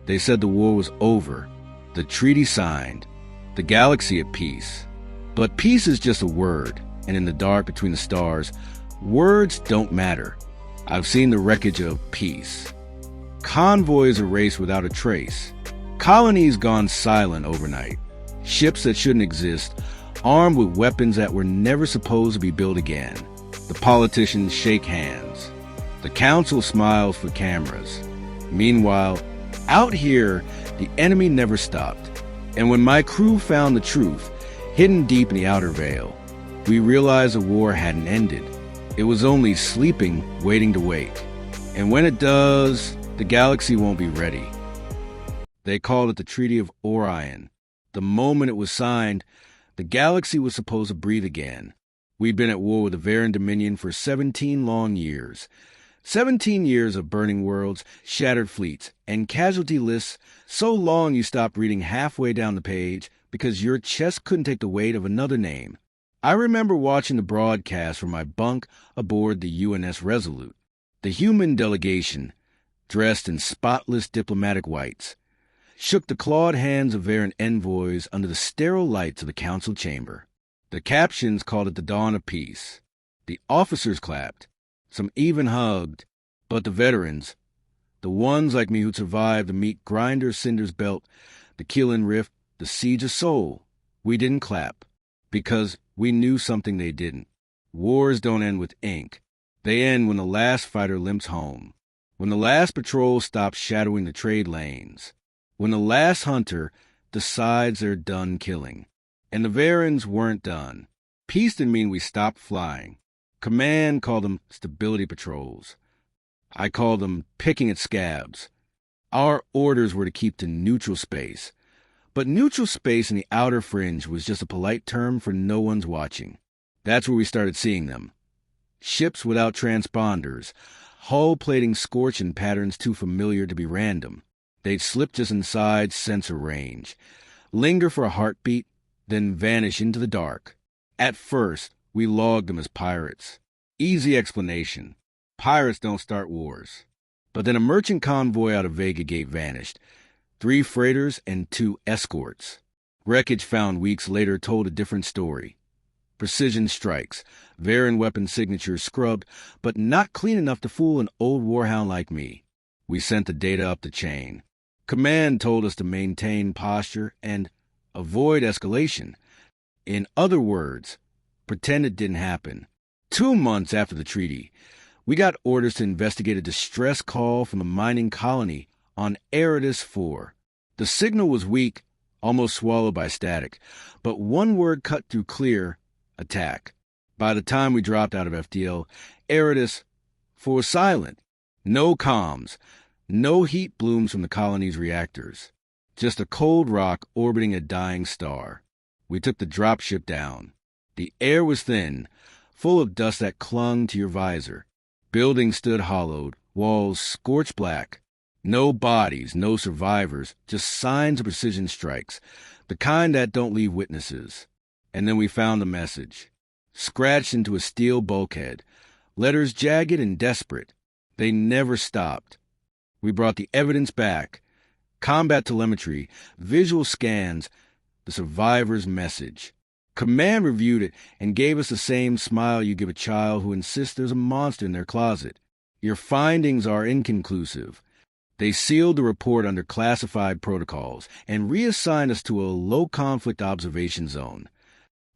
They said the war was over, the treaty signed, the galaxy at peace. But peace is just a word, and in the dark between the stars, words don't matter. I've seen the wreckage of peace. Convoys erased without a trace. Colonies gone silent overnight. Ships that shouldn't exist, armed with weapons that were never supposed to be built again. The politicians shake hands. The council smiles for cameras. Meanwhile, out here, the enemy never stopped. And when my crew found the truth, hidden deep in the outer veil, we realized the war hadn't ended. It was only sleeping, waiting to wake. And when it does, the galaxy won't be ready. They called it the Treaty of Orion. The moment it was signed, the galaxy was supposed to breathe again. We'd been at war with the Veyran Dominion for 17 long years. 17 years of burning worlds, shattered fleets, and casualty lists so long you stopped reading halfway down the page because your chest couldn't take the weight of another name. I remember watching the broadcast from my bunk aboard the UNS Resolute. The human delegation, dressed in spotless diplomatic whites, shook the clawed hands of Veyran envoys under the sterile lights of the council chamber. The captions called it the dawn of peace. The officers clapped. Some even hugged. But the veterans, the ones like me who'd survived the meat grinder Cinder's belt, the Keelan Rift, the siege of Sol, we didn't clap. Because we knew something they didn't. Wars don't end with ink. They end when the last fighter limps home. When the last patrol stops shadowing the trade lanes. When the last hunter decides they're done killing. And the Veyrans weren't done. Peace didn't mean we stopped flying. Command called them stability patrols. I called them picking at scabs. Our orders were to keep to neutral space. But neutral space in the outer fringe was just a polite term for no one's watching. That's where we started seeing them. Ships without transponders, hull plating scorching patterns too familiar to be random. They'd slip just inside sensor range, linger for a heartbeat, then vanish into the dark. At first, we logged them as pirates. Easy explanation. Pirates don't start wars. But then a merchant convoy out of Vega Gate vanished. 3 freighters and 2 escorts. Wreckage found weeks later told a different story. Precision strikes, Veyran weapon signatures scrubbed, but not clean enough to fool an old warhound like me. We sent the data up the chain. Command told us to maintain posture and avoid escalation. In other words, pretend it didn't happen. 2 months after the treaty, we got orders to investigate a distress call from a mining colony on Eridus 4. The signal was weak, almost swallowed by static, but one word cut through clear: attack. By the time we dropped out of FTL, Eridus 4 was silent. No comms, no heat blooms from the colony's reactors. Just a cold rock orbiting a dying star. We took the dropship down. The air was thin, full of dust that clung to your visor. Buildings stood hollowed, walls scorched black. No bodies, no survivors, just signs of precision strikes, the kind that don't leave witnesses. And then we found the message, scratched into a steel bulkhead, letters jagged and desperate. They never stopped. We brought the evidence back, combat telemetry, visual scans, the survivor's message. Command reviewed it and gave us the same smile you give a child who insists there's a monster in their closet. Your findings are inconclusive. They sealed the report under classified protocols and reassigned us to a low-conflict observation zone.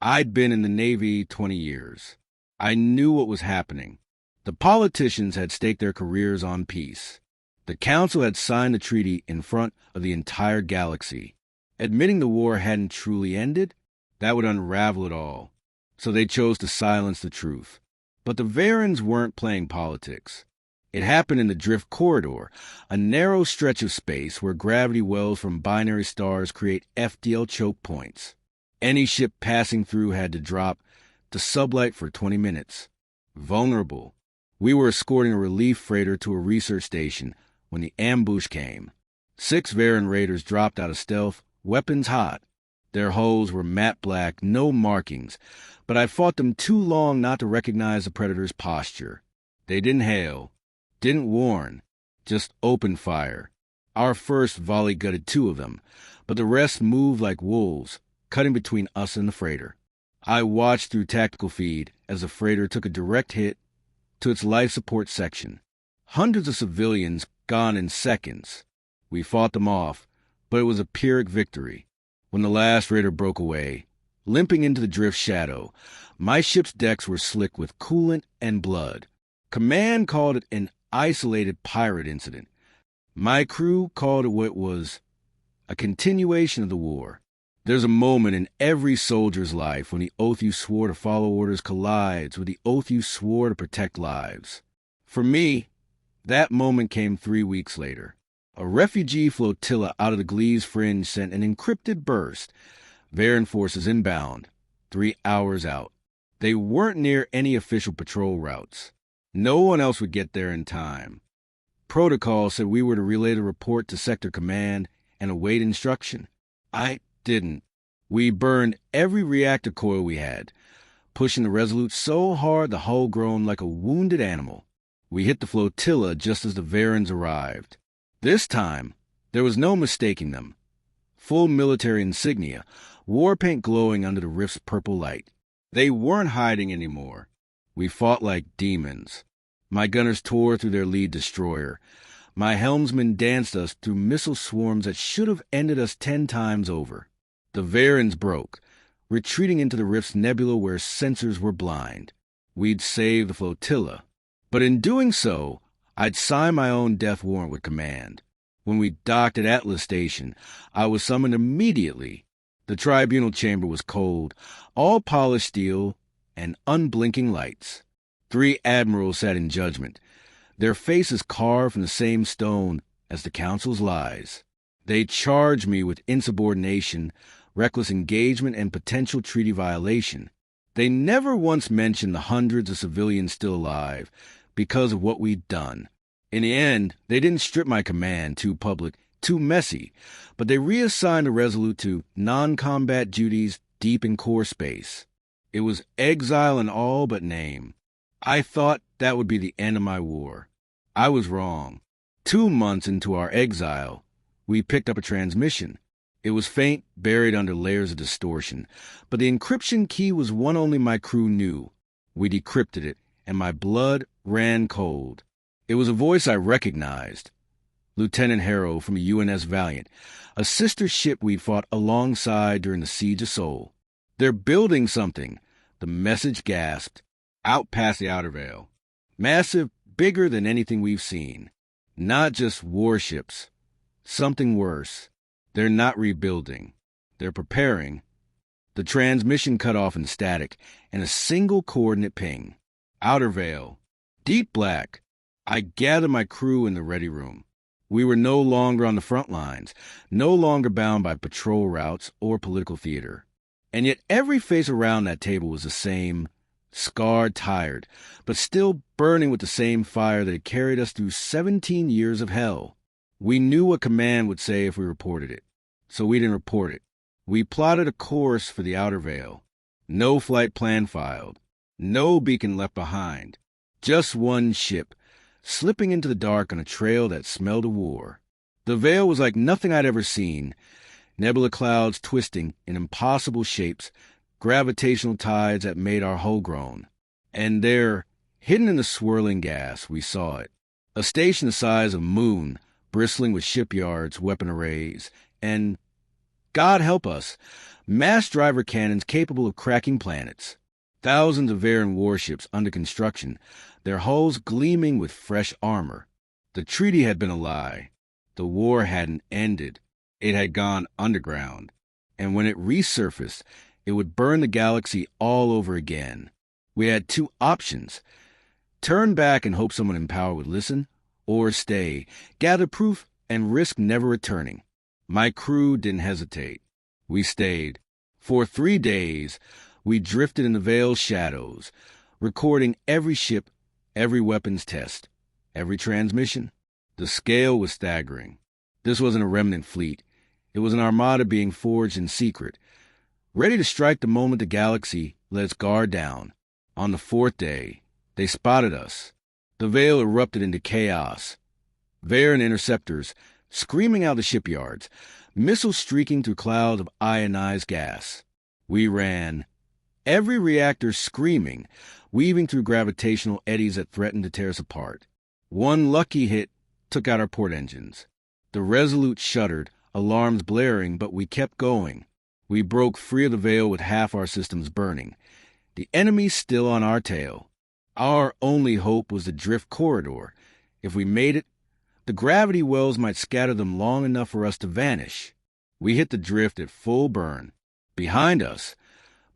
I'd been in the Navy 20 years. I knew what was happening. The politicians had staked their careers on peace. The Council had signed the treaty in front of the entire galaxy. Admitting the war hadn't truly ended, that would unravel it all. So they chose to silence the truth. But the Veyrans weren't playing politics. It happened in the Drift Corridor, a narrow stretch of space where gravity wells from binary stars create FDL choke points. Any ship passing through had to drop to sublight for 20 minutes. Vulnerable. We were escorting a relief freighter to a research station when the ambush came. 6 Veyran raiders dropped out of stealth, weapons hot. Their hulls were matte black, no markings, but I fought them too long not to recognize the predator's posture. They didn't hail, didn't warn, just opened fire. Our first volley gutted 2 of them, but the rest moved like wolves, cutting between us and the freighter. I watched through tactical feed as the freighter took a direct hit to its life support section. Hundreds of civilians gone in seconds. We fought them off, but it was a Pyrrhic victory. When the last raider broke away, limping into the drift's shadow, my ship's decks were slick with coolant and blood. Command called it an isolated pirate incident. My crew called it what it was, a continuation of the war. There's a moment in every soldier's life when the oath you swore to follow orders collides with the oath you swore to protect lives. For me, that moment came 3 weeks later. A refugee flotilla out of the Glee's fringe sent an encrypted burst. Veyran forces inbound, 3 hours out. They weren't near any official patrol routes. No one else would get there in time. Protocol said we were to relay the report to Sector Command and await instruction. I didn't. We burned every reactor coil we had, pushing the Resolute so hard the hull groaned like a wounded animal. We hit the flotilla just as the Veyrans arrived. This time, there was no mistaking them. Full military insignia, war paint glowing under the rift's purple light. They weren't hiding anymore. We fought like demons. My gunners tore through their lead destroyer. My helmsmen danced us through missile swarms that should have ended us 10 times over. The Veyrans broke, retreating into the rift's nebula where sensors were blind. We'd saved the flotilla. But in doing so, I'd sign my own death warrant with Command. When we docked at Atlas Station, I was summoned immediately. The tribunal chamber was cold, all polished steel and unblinking lights. 3 admirals sat in judgment, their faces carved from the same stone as the council's lies. They charged me with insubordination, reckless engagement, and potential treaty violation. They never once mentioned the hundreds of civilians still alive, because of what we'd done. In the end, they didn't strip my command, too public, too messy, but they reassigned the Resolute to non-combat duties deep in core space. It was exile in all but name. I thought that would be the end of my war. I was wrong. 2 months into our exile, we picked up a transmission. It was faint, buried under layers of distortion, but the encryption key was one only my crew knew. We decrypted it, and my blood ran cold. It was a voice I recognized. Lieutenant Harrow from UNS Valiant, a sister ship we'd fought alongside during the Siege of Seoul. They're building something, the message gasped, out past the outer veil. Massive, bigger than anything we've seen. Not just warships. Something worse. They're not rebuilding. They're preparing. The transmission cut off in static, and a single coordinate ping. Outer veil. Deep black. I gathered my crew in the ready room. We were no longer on the front lines, no longer bound by patrol routes or political theater. And yet every face around that table was the same, scarred, tired, but still burning with the same fire that had carried us through 17 years of hell. We knew what Command would say if we reported it, so we didn't report it. We plotted a course for the outer veil. No flight plan filed. No beacon left behind. Just one ship, slipping into the dark on a trail that smelled of war. The veil was like nothing I'd ever seen. Nebula clouds twisting in impossible shapes, gravitational tides that made our hull groan. And there, hidden in the swirling gas, we saw it. A station the size of a moon, bristling with shipyards, weapon arrays, and, God help us, mass driver cannons capable of cracking planets. Thousands of Veyran warships under construction, their hulls gleaming with fresh armor. The treaty had been a lie. The war hadn't ended. It had gone underground. And when it resurfaced, it would burn the galaxy all over again. We had 2 options. Turn back and hope someone in power would listen, or stay, gather proof, and risk never returning. My crew didn't hesitate. We stayed. For 3 days, we drifted in the veil's shadows, recording every ship, every weapons test, every transmission. The scale was staggering. This wasn't a remnant fleet. It was an armada being forged in secret, ready to strike the moment the galaxy let its guard down. On the 4th day, they spotted us. The veil erupted into chaos. Veyran interceptors, screaming out of the shipyards, missiles streaking through clouds of ionized gas. We ran, every reactor screaming, weaving through gravitational eddies that threatened to tear us apart. One lucky hit took out our port engines. The Resolute shuddered, alarms blaring, but we kept going. We broke free of the veil with half our systems burning. The enemy still on our tail. Our only hope was the drift corridor. If we made it, the gravity wells might scatter them long enough for us to vanish. We hit the drift at full burn. Behind us,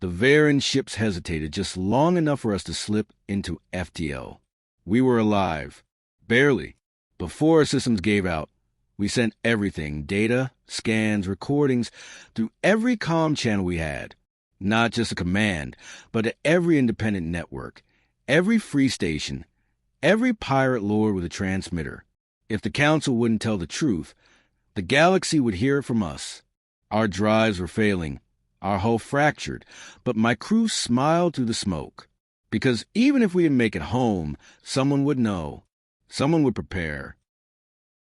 the Veyran ships hesitated just long enough for us to slip into FTL. We were alive. Barely. Before our systems gave out, we sent everything, data, scans, recordings, through every comm channel we had. Not just a command, but to every independent network, every free station, every pirate lord with a transmitter. If the Council wouldn't tell the truth, the galaxy would hear it from us. Our drives were failing, our hull fractured, but my crew smiled through the smoke. Because even if we didn't make it home, someone would know. Someone would prepare.